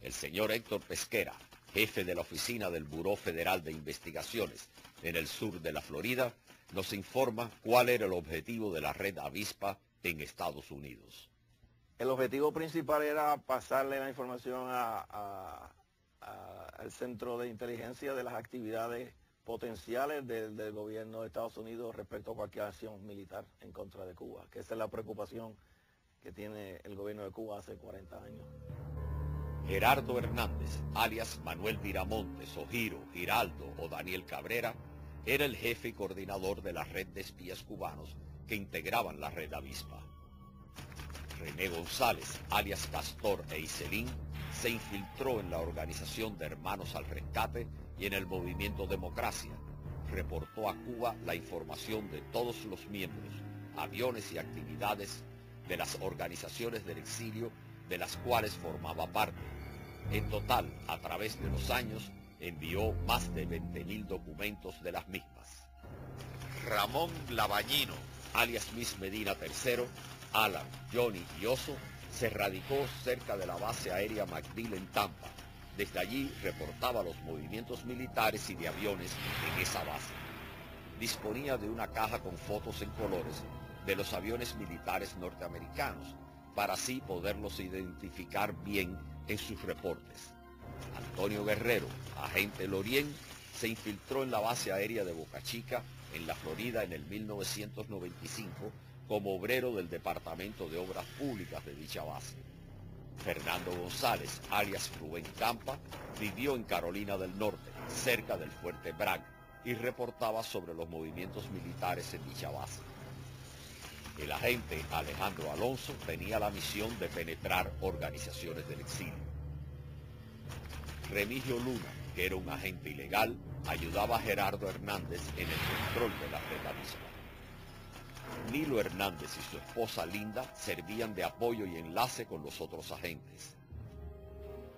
El señor Héctor Pesquera, jefe de la oficina del Buró Federal de Investigaciones en el sur de la Florida, nos informa cuál era el objetivo de la red Avispa en Estados Unidos. El objetivo principal era pasarle la información al Centro de Inteligencia de las actividades potenciales del gobierno de Estados Unidos respecto a cualquier acción militar en contra de Cuba, que esa es la preocupación que tiene el gobierno de Cuba hace 40 años. Gerardo Hernández, alias Manuel Viramontes, o Giro, Giraldo o Daniel Cabrera, era el jefe y coordinador de la red de espías cubanos que integraban la red Avispa. René González, alias Castor e Iselín, se infiltró en la organización de Hermanos al Rescate y en el movimiento Democracia. Reportó a Cuba la información de todos los miembros, aviones y actividades de las organizaciones del exilio de las cuales formaba parte. En total, a través de los años, envió más de 20.000 documentos de las mismas. Ramón Labañino, alias Miss Medina III, Alan, Johnny y Oso, se radicó cerca de la base aérea MacDill en Tampa. Desde allí reportaba los movimientos militares y de aviones en esa base. Disponía de una caja con fotos en colores de los aviones militares norteamericanos, para así poderlos identificar bien en sus reportes. Antonio Guerrero, agente Lorien, se infiltró en la base aérea de Boca Chica, en la Florida, en el 1995, como obrero del Departamento de Obras Públicas de dicha base. Fernando González, alias Rubén Campa, vivió en Carolina del Norte, cerca del Fuerte Bragg, y reportaba sobre los movimientos militares en dicha base. El agente Alejandro Alonso tenía la misión de penetrar organizaciones del exilio. Remigio Luna, que era un agente ilegal, ayudaba a Gerardo Hernández en el control de la red Avispa. Nilo Hernández y su esposa Linda servían de apoyo y enlace con los otros agentes.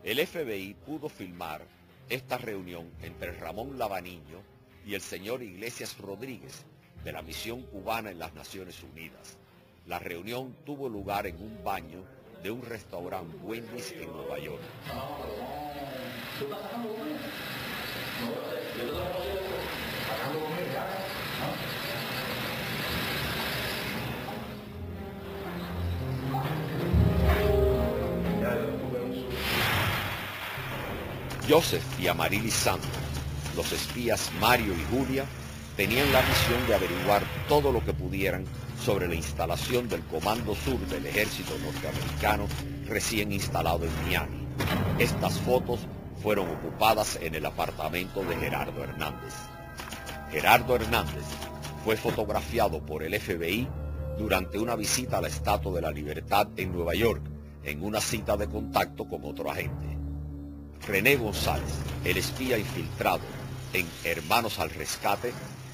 El FBI pudo filmar esta reunión entre Ramón Labañino y el señor Iglesias Rodríguez, de la misión cubana en las Naciones Unidas. La reunión tuvo lugar en un baño de un restaurante Wendy's en Nueva York. Joseph y Amarilis Santos, los espías Mario y Julia, tenían la misión de averiguar todo lo que pudieran sobre la instalación del Comando Sur del Ejército Norteamericano recién instalado en Miami. Estas fotos fueron ocupadas en el apartamento de Gerardo Hernández. Gerardo Hernández fue fotografiado por el FBI durante una visita a la Estatua de la Libertad en Nueva York, en una cita de contacto con otro agente. René González, el espía infiltrado en Hermanos al Rescate,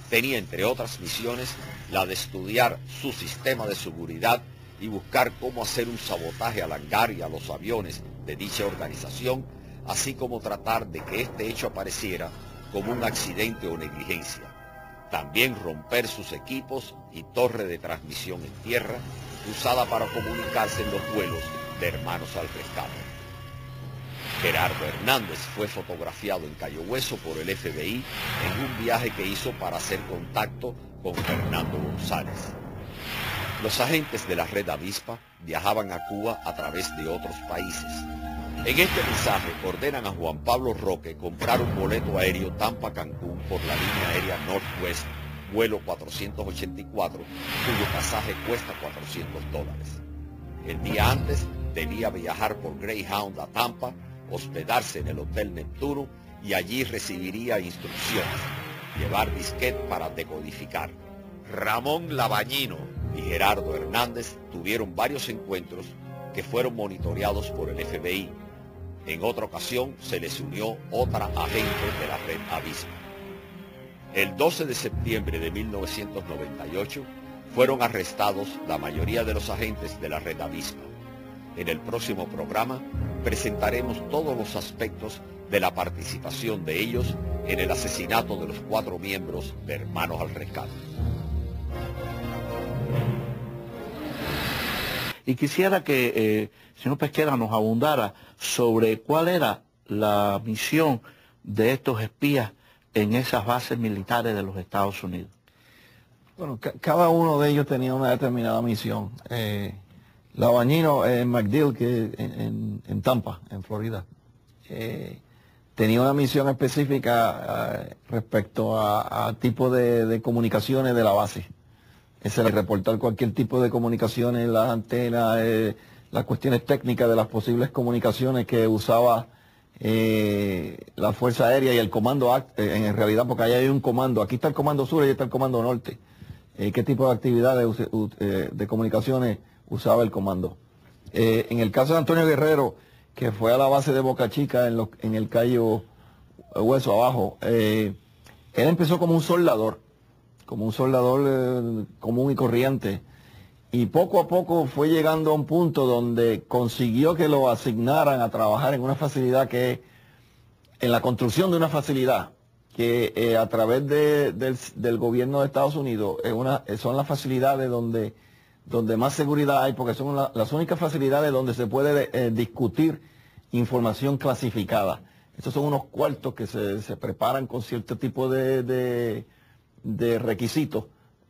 tenía, entre otras misiones, la de estudiar su sistema de seguridad y buscar cómo hacer un sabotaje al hangar y a los aviones de dicha organización, así como tratar de que este hecho apareciera como un accidente o negligencia. También romper sus equipos y torre de transmisión en tierra, usada para comunicarse en los vuelos de Hermanos al Rescate. Gerardo Hernández fue fotografiado en Cayo Hueso por el FBI en un viaje que hizo para hacer contacto con Fernando González. Los agentes de la red Avispa viajaban a Cuba a través de otros países. En este mensaje ordenan a Juan Pablo Roque comprar un boleto aéreo Tampa-Cancún por la línea aérea Northwest, vuelo 484, cuyo pasaje cuesta $400. El día antes debía viajar por Greyhound a Tampa, hospedarse en el Hotel Neptuno y allí recibiría instrucciones, llevar disquete para decodificar. Ramón Labañino y Gerardo Hernández tuvieron varios encuentros que fueron monitoreados por el FBI. En otra ocasión se les unió otra agente de la red Avispa. El 12 de septiembre de 1998 fueron arrestados la mayoría de los agentes de la red Avispa. En el próximo programa presentaremos todos los aspectos de la participación de ellos en el asesinato de los 4 miembros de Hermanos al Rescate. Y quisiera que señor Pesquera nos abundara sobre cuál era la misión de estos espías en esas bases militares de los Estados Unidos. Bueno, cada uno de ellos tenía una determinada misión. Labañino en MacDill, que en Tampa, en Florida, tenía una misión específica respecto a tipo de comunicaciones de la base. Ese era reportar cualquier tipo de comunicaciones, las antenas, las cuestiones técnicas de las posibles comunicaciones que usaba la Fuerza Aérea y el Comando en realidad, porque ahí hay un comando, aquí está el Comando Sur y ahí está el Comando Norte. ¿Qué tipo de actividades de comunicaciones usaba el comando? En el caso de Antonio Guerrero, que fue a la base de Boca Chica en el Cayo Hueso abajo, él empezó como un soldador común y corriente, y poco a poco fue llegando a un punto donde consiguió que lo asignaran a trabajar en una facilidad en la construcción de una facilidad que a través del gobierno de Estados Unidos son las facilidades donde más seguridad hay, porque son las únicas facilidades donde se puede discutir información clasificada. Estos son unos cuartos que se preparan con cierto tipo de requisitos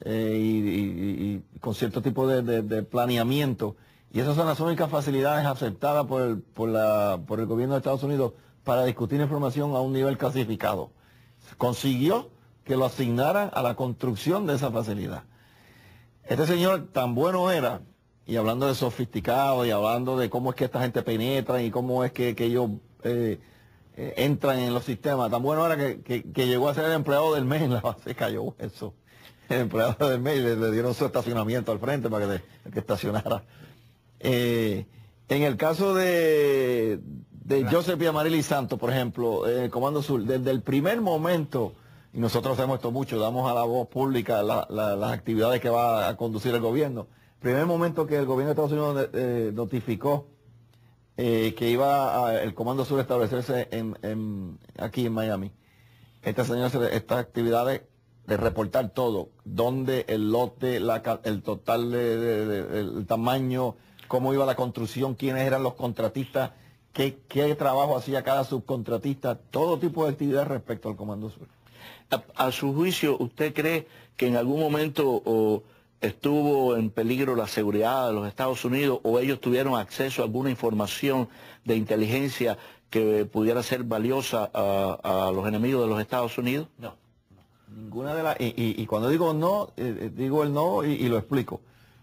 y con cierto tipo de planeamiento, y esas son las únicas facilidades aceptadas por el gobierno de Estados Unidos para discutir información a un nivel clasificado. Consiguió que lo asignaran a la construcción de esa facilidad. Este señor tan bueno era, y hablando de sofisticado y hablando de cómo es que esta gente penetra y cómo es que ellos entran en los sistemas, tan bueno era que llegó a ser el empleado del mes en la base de Cayo Hueso. El empleado del mes le dieron su estacionamiento al frente para que estacionara. En el caso de Joseph y Amarilis Santos, por ejemplo, el Comando Sur, desde el primer momento, y nosotros hacemos esto mucho, damos a la voz pública las actividades que va a conducir el gobierno. El primer momento que el gobierno de Estados Unidos notificó que iba el Comando Sur a establecerse aquí en Miami, estas actividades de reportar todo, dónde el lote, el total, el tamaño, cómo iba la construcción, quiénes eran los contratistas, qué trabajo hacía cada subcontratista, todo tipo de actividades respecto al Comando Sur. A su juicio, ¿usted cree que en algún momento estuvo en peligro la seguridad de los Estados Unidos, o ellos tuvieron acceso a alguna información de inteligencia que pudiera ser valiosa a los enemigos de los Estados Unidos? No. Ninguna de las... Y cuando digo no, digo el no y lo explico.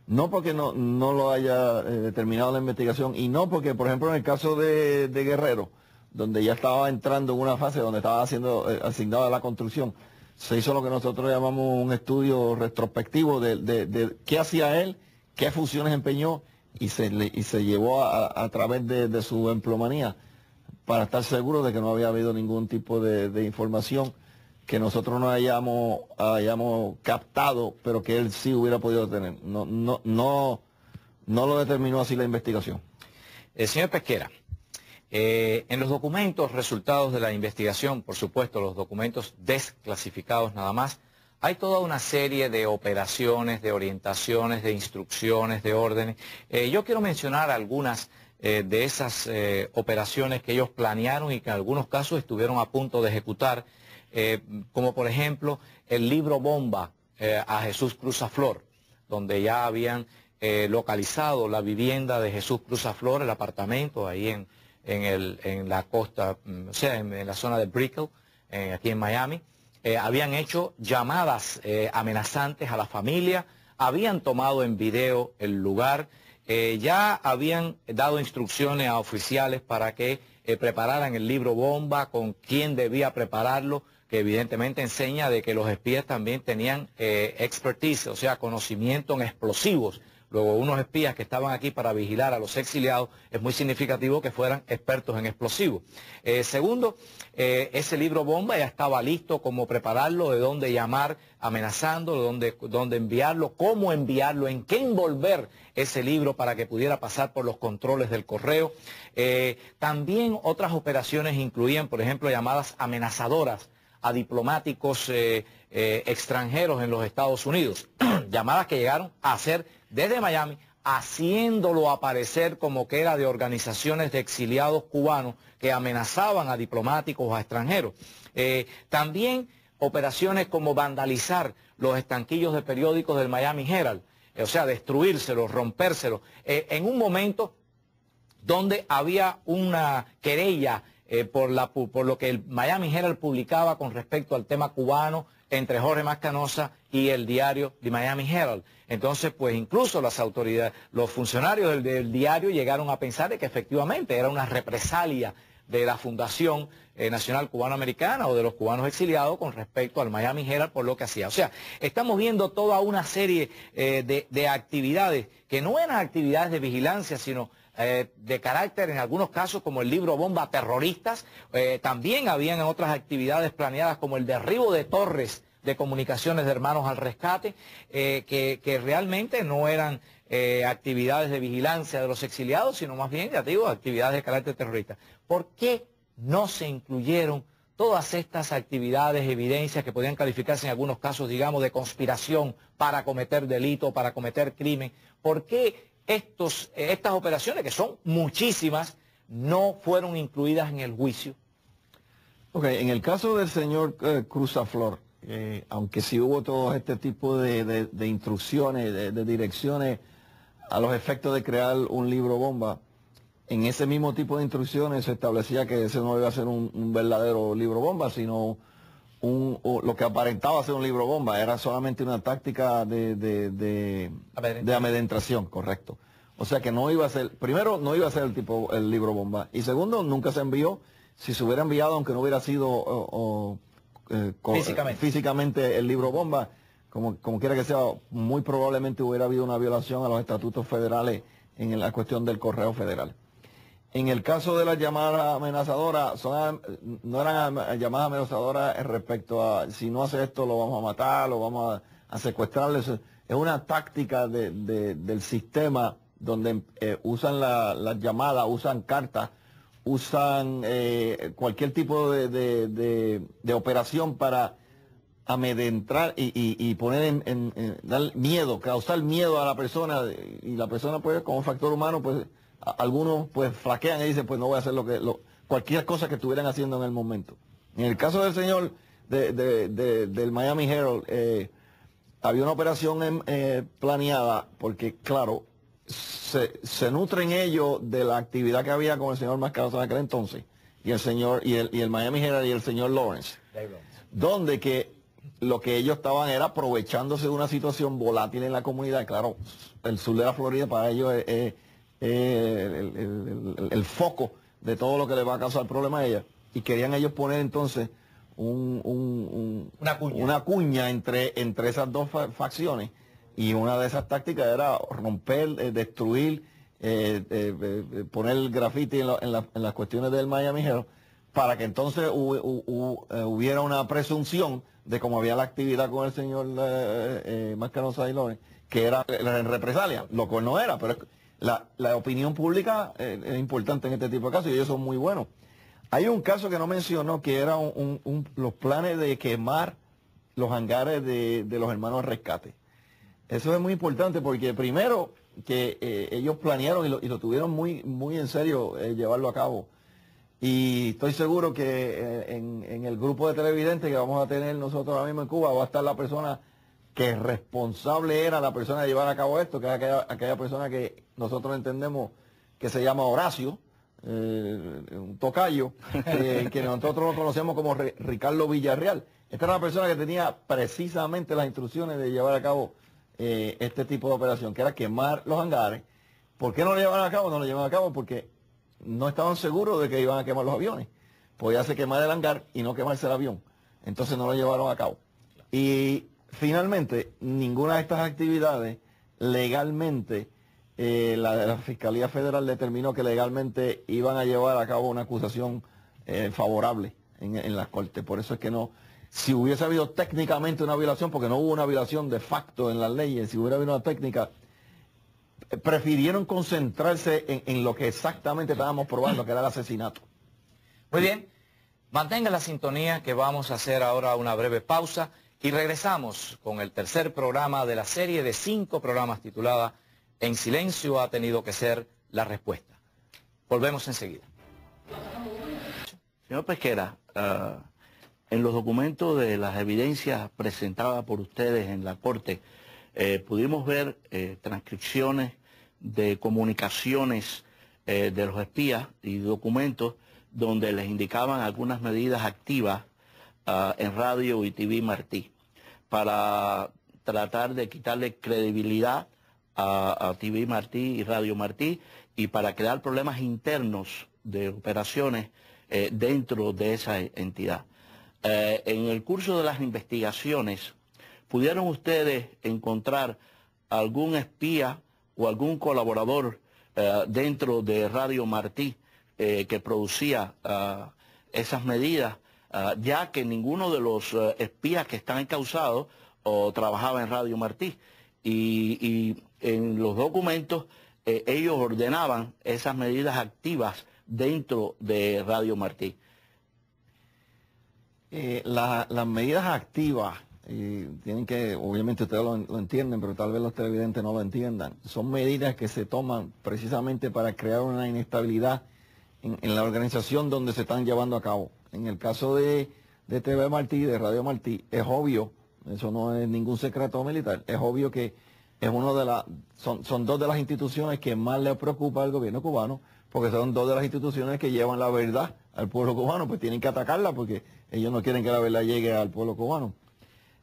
No porque no lo haya determinado la investigación, y no porque, por ejemplo, en el caso de Guerrero, donde ya estaba entrando en una fase donde estaba siendo asignado a la construcción, se hizo lo que nosotros llamamos un estudio retrospectivo de qué hacía él, qué funciones empeñó, y se llevó a través de su empleomanía para estar seguro de que no había habido ningún tipo de información que nosotros no hayamos captado, pero que él sí hubiera podido tener. No lo determinó así la investigación. Señor Pesquera, en los documentos resultados de la investigación, por supuesto los documentos desclasificados nada más, hay toda una serie de operaciones, de orientaciones, de instrucciones, de órdenes. Yo quiero mencionar algunas de esas operaciones que ellos planearon y que en algunos casos estuvieron a punto de ejecutar, como por ejemplo el libro bomba a Jesús Cruzaflor, donde ya habían localizado la vivienda de Jesús Cruzaflor, el apartamento ahí en la costa, o sea, en la zona de Brickell, aquí en Miami. Habían hecho llamadas amenazantes a la familia, habían tomado en video el lugar, ya habían dado instrucciones a oficiales para que prepararan el libro bomba, con quién debía prepararlo, que evidentemente enseña de que los espías también tenían expertise, o sea, conocimiento en explosivos. Luego, unos espías que estaban aquí para vigilar a los exiliados, es muy significativo que fueran expertos en explosivos. Segundo, ese libro bomba ya estaba listo, cómo prepararlo, de dónde llamar amenazando, dónde enviarlo, cómo enviarlo, en qué envolver ese libro para que pudiera pasar por los controles del correo. También otras operaciones incluían, por ejemplo, llamadas amenazadoras a diplomáticos extranjeros en los Estados Unidos, llamadas que llegaron a hacer desde Miami haciéndolo aparecer como que era de organizaciones de exiliados cubanos que amenazaban a diplomáticos o a extranjeros. También operaciones como vandalizar los estanquillos de periódicos del Miami Herald, o sea, destruírselos, rompérselos, en un momento donde había una querella por lo que el Miami Herald publicaba con respecto al tema cubano entre Jorge Mascanosa y el diario The Miami Herald. Entonces, pues incluso las autoridades, los funcionarios del diario llegaron a pensar de que efectivamente era una represalia de la Fundación Nacional Cubano-Americana o de los cubanos exiliados con respecto al Miami Herald por lo que hacía. O sea, estamos viendo toda una serie de actividades que no eran actividades de vigilancia, sino de carácter, en algunos casos, como el libro bomba, terroristas. También habían otras actividades planeadas como el derribo de torres de comunicaciones de Hermanos al Rescate, que realmente no eran actividades de vigilancia de los exiliados, sino más bien, ya te digo, actividades de carácter terrorista. ¿Por qué no se incluyeron todas estas actividades, evidencias que podían calificarse en algunos casos, digamos, de conspiración para cometer delito, para cometer crimen? ¿Por qué estas operaciones, que son muchísimas, no fueron incluidas en el juicio? Ok, en el caso del señor Cruzaflor, aunque sí hubo todo este tipo de instrucciones, de direcciones a los efectos de crear un libro bomba, en ese mismo tipo de instrucciones se establecía que ese no iba a ser un verdadero libro bomba, sino lo que aparentaba ser un libro bomba, era solamente una táctica de amedrentación, correcto. O sea que no iba a ser, primero no iba a ser el libro bomba, y segundo, nunca se envió. Si se hubiera enviado, aunque no hubiera sido físicamente el libro bomba, como quiera que sea, muy probablemente hubiera habido una violación a los estatutos federales en la cuestión del correo federal. En el caso de las llamadas amenazadoras, no eran llamadas amenazadoras respecto a si no hace esto lo vamos a matar, lo vamos a secuestrar. Es una táctica del sistema donde usan las llamadas, usan cartas, usan cualquier tipo de operación para amedrentar y poner dar miedo, causar miedo a la persona, y la persona pues como factor humano pues algunos pues flaquean y dicen pues no voy a hacer cualquier cosa que estuvieran haciendo en el momento. En el caso del señor del Miami Herald, había una operación planeada porque claro, se nutren ellos de la actividad que había con el señor Mascanosa en aquel entonces y el Miami Herald y el señor Lawrence, donde que lo que ellos estaban era aprovechándose de una situación volátil en la comunidad. Claro, el sur de la Florida para ellos es el foco de todo lo que les va a causar problemas a ella, y querían ellos poner entonces una cuña entre esas dos facciones, y una de esas tácticas era romper, destruir, poner graffiti en las cuestiones del Miami Herald, para que entonces hubiera una presunción de como había la actividad con el señor Mascanosa y Lawrence, que era en represalia, lo cual no era, pero la opinión pública es importante en este tipo de casos y ellos son muy buenos. Hay un caso que no mencionó, que era los planes de quemar los hangares de los Hermanos Rescate. Eso es muy importante porque primero que ellos planearon y lo tuvieron muy, muy en serio llevarlo a cabo. Y estoy seguro que en el grupo de televidentes que vamos a tener nosotros ahora mismo en Cuba va a estar la persona que responsable era la persona de llevar a cabo esto, que es aquella persona que nosotros entendemos que se llama Horacio, un tocayo, que nosotros lo conocemos como Ricardo Villarreal. Esta era la persona que tenía precisamente las instrucciones de llevar a cabo este tipo de operación, que era quemar los hangares. ¿Por qué no lo llevaron a cabo? No lo llevaron a cabo porque no estaban seguros de que iban a quemar los aviones. Podía ser quemar el hangar y no quemarse el avión. Entonces no lo llevaron a cabo. Y finalmente, ninguna de estas actividades legalmente, la Fiscalía Federal determinó que legalmente iban a llevar a cabo una acusación favorable en las Cortes. Por eso es que no, si hubiese habido técnicamente una violación, porque no hubo una violación de facto en las leyes, si hubiera habido una técnica, prefirieron concentrarse en lo que exactamente estábamos probando, que era el asesinato. Muy bien, mantenga la sintonía, que vamos a hacer ahora una breve pausa y regresamos con el tercer programa de la serie de 5 programas titulada en silencio ha tenido que ser la respuesta. Volvemos enseguida. Señor Pesquera, en los documentos de las evidencias presentadas por ustedes en la Corte, pudimos ver transcripciones de comunicaciones de los espías y documentos donde les indicaban algunas medidas activas en Radio y TV Martí para tratar de quitarle credibilidad a TV Martí y Radio Martí y para crear problemas internos de operaciones dentro de esa entidad. En el curso de las investigaciones, ¿pudieron ustedes encontrar algún espía o algún colaborador dentro de Radio Martí que producía esas medidas, ya que ninguno de los espías que están encausados trabajaba en Radio Martí? Y en los documentos ellos ordenaban esas medidas activas dentro de Radio Martí. Las medidas activas, tienen que, obviamente ustedes lo entienden, pero tal vez los televidentes no lo entiendan, son medidas que se toman precisamente para crear una inestabilidad en la organización donde se están llevando a cabo. En el caso de TV Martí, de Radio Martí, es obvio, eso no es ningún secreto militar, es obvio que es son dos de las instituciones que más le preocupa al gobierno cubano, porque son dos de las instituciones que llevan la verdad al pueblo cubano, pues tienen que atacarla porque ellos no quieren que la verdad llegue al pueblo cubano.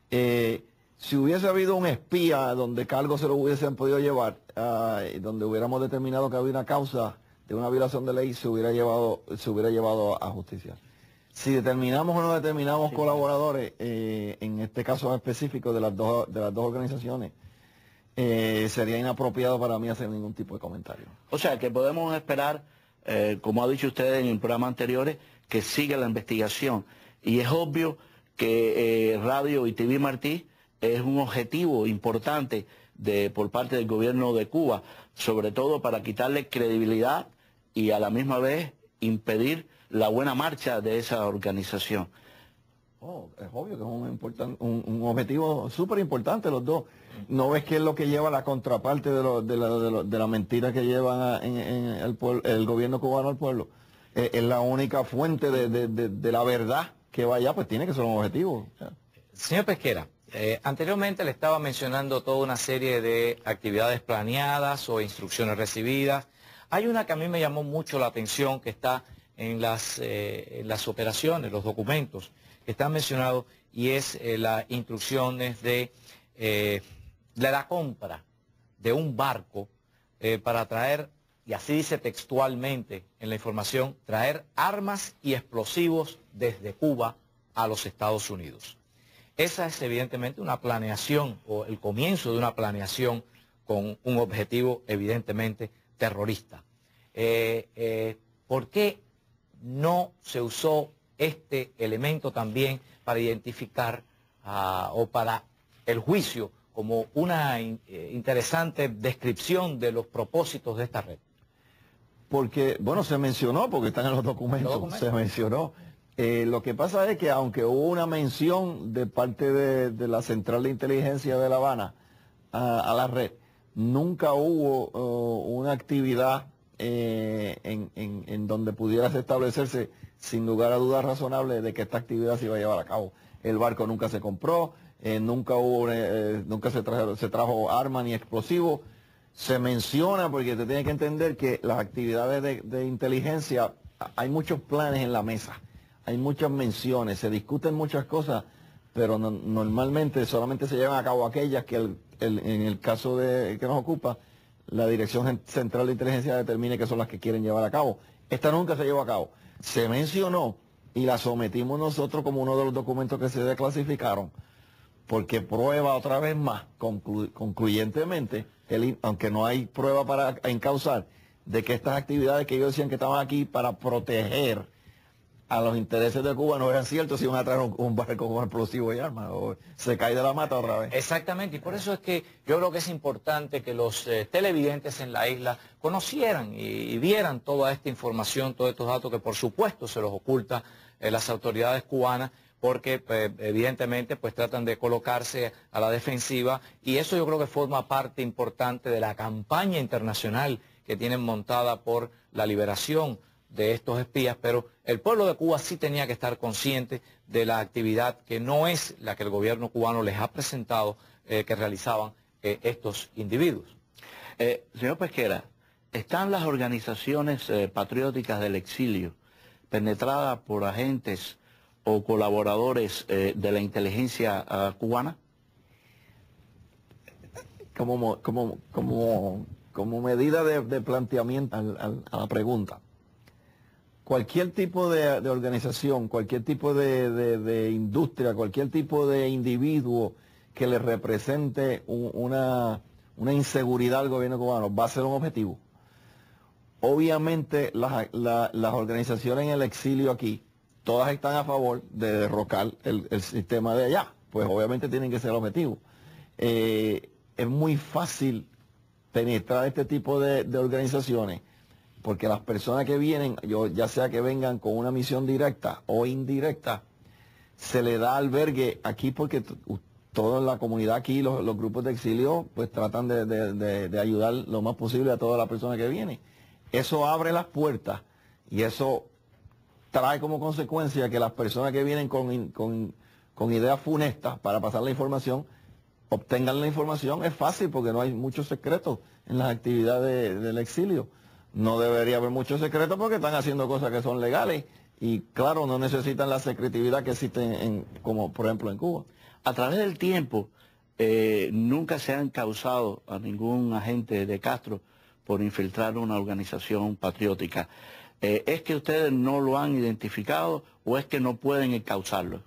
Si hubiese habido un espía donde cargos se lo hubiesen podido llevar, donde hubiéramos determinado que había una causa de una violación de ley, se hubiera llevado a justicia. Si determinamos o no determinamos colaboradores, en este caso específico de las dos organizaciones, sería inapropiado para mí hacer ningún tipo de comentario. O sea, que podemos esperar, como ha dicho usted en el programa anteriores, que siga la investigación. Y es obvio que Radio y TV Martí es un objetivo importante por parte del gobierno de Cuba, sobre todo para quitarle credibilidad y a la misma vez impedir la buena marcha de esa organización. Es obvio que es un objetivo súper importante los dos. ¿No ves que es lo que lleva la contraparte de la mentira que llevan el gobierno cubano al pueblo? Es la única fuente de la verdad que va allá, pues tiene que ser un objetivo. Señor Pesquera, anteriormente le estaba mencionando toda una serie de actividades planeadas o instrucciones recibidas. Hay una que a mí me llamó mucho la atención, que está en las operaciones, los documentos que están mencionados, y es las instrucciones de la compra de un barco para traer, y así dice textualmente en la información, traer armas y explosivos desde Cuba a los Estados Unidos. Esa es evidentemente una planeación, o el comienzo de una planeación con un objetivo evidentemente terrorista. ¿Por qué no se usó este elemento también para identificar o para el juicio como una interesante descripción de los propósitos de esta red? Porque, bueno, se mencionó, porque están en los documentos, se mencionó. Lo que pasa es que aunque hubo una mención de parte de la Central de Inteligencia de La Habana a la red, nunca hubo una actividad en donde pudiera establecerse sin lugar a dudas razonables de que esta actividad se iba a llevar a cabo. El barco nunca se compró, nunca se trajo arma ni explosivo. Se menciona, porque te tienes que entender que las actividades de inteligencia, hay muchos planes en la mesa, hay muchas menciones, se discuten muchas cosas, pero normalmente solamente se llevan a cabo aquellas que en el caso que nos ocupa, la Dirección Central de Inteligencia determine que son las que quieren llevar a cabo. Esta nunca se llevó a cabo. Se mencionó y la sometimos nosotros como uno de los documentos que se desclasificaron, porque prueba otra vez más, concluyentemente, aunque no hay prueba para encausar, de que estas actividades que ellos decían que estaban aquí para proteger a los intereses de Cuba no eran ciertos si iban a traer un barco con explosivos y armas, o se cae de la mata otra vez. Exactamente, y por eso es que yo creo que es importante que los televidentes en la isla conocieran y vieran toda esta información, todos estos datos que por supuesto se los oculta las autoridades cubanas, porque evidentemente pues tratan de colocarse a la defensiva, y eso yo creo que forma parte importante de la campaña internacional que tienen montada por la liberación de estos espías. Pero el pueblo de Cuba sí tenía que estar consciente de la actividad que no es la que el gobierno cubano les ha presentado que realizaban estos individuos. Señor Pesquera, ¿están las organizaciones patrióticas del exilio penetradas por agentes o colaboradores de la inteligencia cubana? Como medida de planteamiento a la pregunta, cualquier tipo de organización, cualquier tipo de industria, cualquier tipo de individuo que le represente una inseguridad al gobierno cubano va a ser un objetivo. Obviamente las organizaciones en el exilio aquí, todas están a favor de derrocar el sistema de allá, pues obviamente tienen que ser objetivos. Es muy fácil penetrar este tipo de organizaciones, porque las personas que vienen, ya sea que vengan con una misión directa o indirecta, se le da albergue aquí porque toda la comunidad aquí, los grupos de exilio, pues tratan de ayudar lo más posible a todas las personas que vienen. Eso abre las puertas y eso trae como consecuencia que las personas que vienen con ideas funestas para pasar la información, obtengan la información. Es fácil porque no hay muchos secretos en las actividades del exilio. No debería haber muchos secretos porque están haciendo cosas que son legales y claro, no necesitan la secretividad que existe como por ejemplo en Cuba. A través del tiempo, nunca se han causado a ningún agente de Castro por infiltrar una organización patriótica. ¿Es que ustedes no lo han identificado o es que no pueden encauzarlo?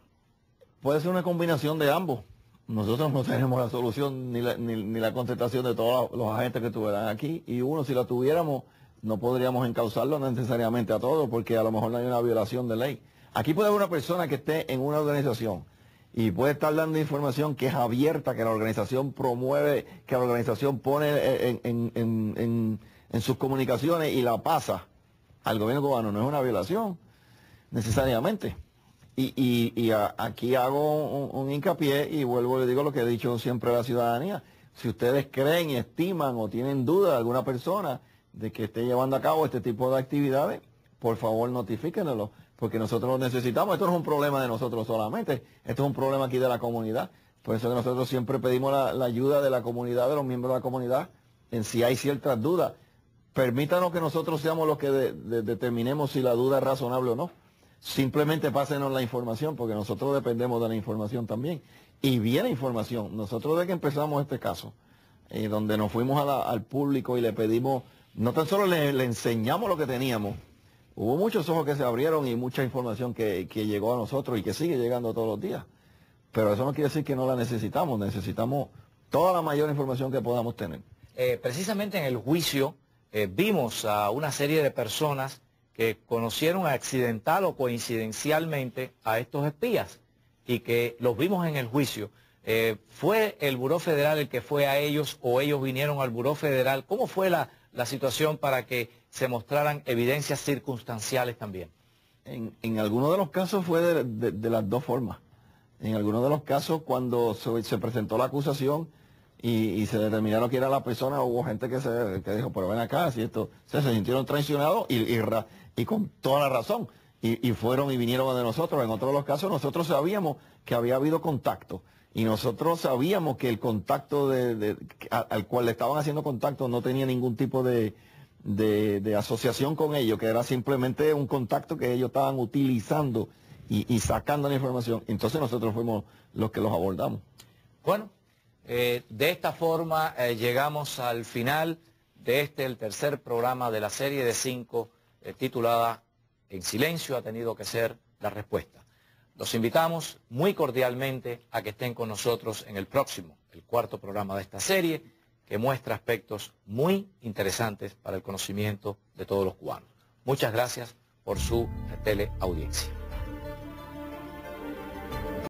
Puede ser una combinación de ambos. Nosotros no tenemos la solución ni la contestación de todos los agentes que estuvieran aquí, y si la tuviéramos, no podríamos encauzarlo necesariamente a todos, porque a lo mejor no hay una violación de ley. Aquí puede haber una persona que esté en una organización y puede estar dando información que es abierta, que la organización promueve, que la organización pone en sus comunicaciones y la pasa al gobierno cubano. No es una violación, necesariamente. Aquí hago un hincapié y vuelvo y le digo lo que he dicho siempre a la ciudadanía. Si ustedes creen y estiman o tienen duda de alguna persona de que esté llevando a cabo este tipo de actividades, por favor notifíquenlo, porque nosotros lo necesitamos. Esto no es un problema de nosotros solamente, esto es un problema aquí de la comunidad. Por eso que nosotros siempre pedimos la ayuda de la comunidad, de los miembros de la comunidad, en si hay ciertas dudas. Permítanos que nosotros seamos los que determinemos si la duda es razonable o no. Simplemente pásenos la información, porque nosotros dependemos de la información también. Y viene información. Nosotros desde que empezamos este caso, donde nos fuimos al público y le pedimos, no tan solo le enseñamos lo que teníamos, hubo muchos ojos que se abrieron y mucha información que llegó a nosotros y que sigue llegando todos los días. Pero eso no quiere decir que no la necesitamos. Necesitamos toda la mayor información que podamos tener. Precisamente en el juicio vimos a una serie de personas que conocieron accidental o coincidencialmente a estos espías y que los vimos en el juicio. ¿Fue el Buró Federal el que fue a ellos o ellos vinieron al Buró Federal? ¿Cómo fue la situación para que se mostraran evidencias circunstanciales también? En algunos de los casos fue de las dos formas. En algunos de los casos, cuando se presentó la acusación y se determinaron que era la persona, hubo gente que dijo, pero ven acá, si esto, se sintieron traicionados y con toda la razón. Y fueron y vinieron de nosotros. En otros de los casos nosotros sabíamos que había habido contacto. Y nosotros sabíamos que el contacto al cual le estaban haciendo contacto no tenía ningún tipo de asociación con ellos, que era simplemente un contacto que ellos estaban utilizando y sacando la información. Entonces nosotros fuimos los que los abordamos. Bueno, de esta forma llegamos al final de el tercer programa de la serie de 5 titulada En silencio ha tenido que ser la respuesta. Los invitamos muy cordialmente a que estén con nosotros en el próximo, el cuarto programa de esta serie, que muestra aspectos muy interesantes para el conocimiento de todos los cubanos. Muchas gracias por su teleaudiencia.